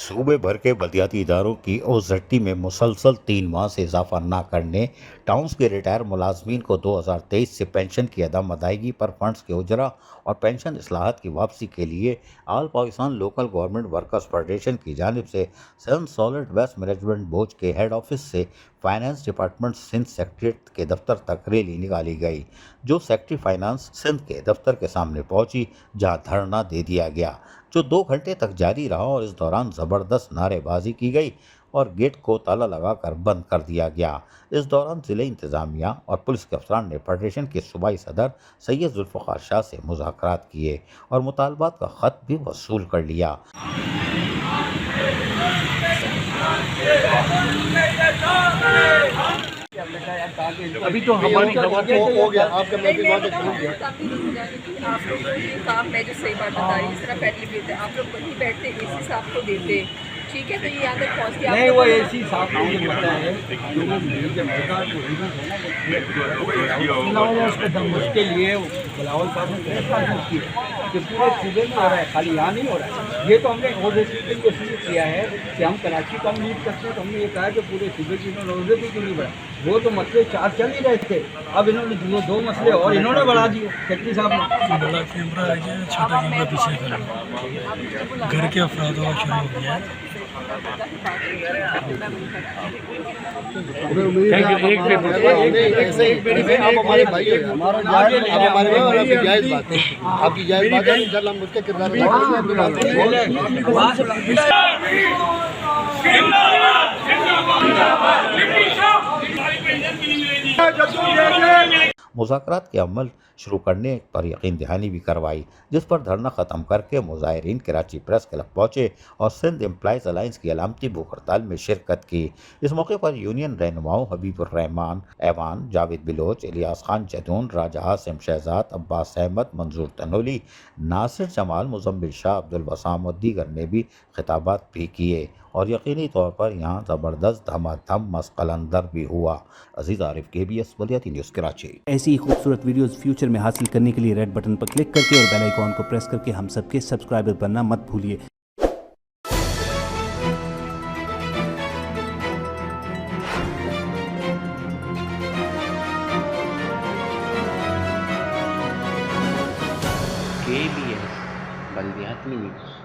सूबे भर के बलदियाती इदारों की ओज़ेड में मुसलसल 3 माह से इजाफा न करने, टाउन्स के रिटायर मुलाजमीन को 2023 से पेंशन की अदम अदायगी पर फंड्स के उजरा और पेंशन इस्लाहत की वापसी के लिए all Pakistan local government workers federation की जानिब से Sindh solid waste management board के हेड ऑफिस से फाइनेंस डिपार्टमेंट सिंध सेक्रेटरीट के दफ्तर तक रैली निकाली गई, जो सेक्रेटरी फाइनेंस सिंध के दफ्तर के सामने पहुंची, जहां धरना दे दिया गया, जो 2 घंटे तक जारी रहा और इस दौरान ज़बरदस्त नारेबाजी की गई और गेट को ताला लगाकर बंद कर दिया गया। इस दौरान ज़िले इंतज़ामिया और पुलिस के अफसरान ने फेडरेशन के सूबाई सदर सैयद जुल्फ़िकार शाह से मुज़ाकरात किए और मुतालबात का ख़त भी वसूल कर लिया। अभी तो हमारी हो गया आपका काम मैं जो सही बात बता रही, जिस तरह पहले भी आप लोग वहीं बैठते एसी साहब को देते, ठीक है, तो ये यहाँ तक पहुँच गया नहीं, वो एसी साहब को मुझे पता है उसके लिए बिलावल साहब ने प्रेस की कि पूरे सूबे में हो रहा है, खाली यहाँ नहीं हो रहा है। ये तो हमने ओवरसीज को शुरू किया है कि हम कराची को हम लीड करते हैं, तो हमने ये कहा कि पूरे सूबे की इन्होंने क्यों नहीं बढ़ा। वो तो मसले 4 चल ही रहे थे, अब इन्होंने 2 मसले और इन्होंने बढ़ा दिए। सेक्रेटरी साहब ने बड़ा कैमरा आ गया, छोटा कैमरा पीछे कर लो। घर के अफराद शुरू हो गया। आप हमारे भाई हैं, हमारे जायज़ बात है, आपकी जायज़ बात है, इंशाअल्लाह हम उसके किरदार मुज़ाकरात के अमल शुरू करने पर यकीन दहानी भी करवाई, जिस पर धरना ख़त्म करके मुज़ाहिरीन कराची प्रेस क्लब पहुँचे और सिंध एम्प्लॉइज़ अलायंस की अलामती भूख हड़ताल में शिरकत की। इस मौके पर यूनियन रहनुमाओं हबीबुर रहमान ऐवान, जावेद बिलोच, इलियास खान जदून, राजा हासिम शहजाद, अब्बास अहमद, मंजूर तनोली, नासिर जमाल, मुजम्मिल शाह, अब्दुल वसाम और दीगर ने भी खिताबात भी किए और यकीनी तौर पर यहाँ ज़बरदस्त धमाधम मस्क़ल अंदर भी हुआ। अजीज़ आरिफ, KBS बलदियाती न्यूज़ कराची। ऐसी ही खूबसूरत वीडियोस फ्यूचर में हासिल करने के लिए रेड बटन पर क्लिक करके और बेल आइकॉन को प्रेस करके हम सबके सब्सक्राइबर बनना मत भूलिए। KBS बलदियाती न्यूज़।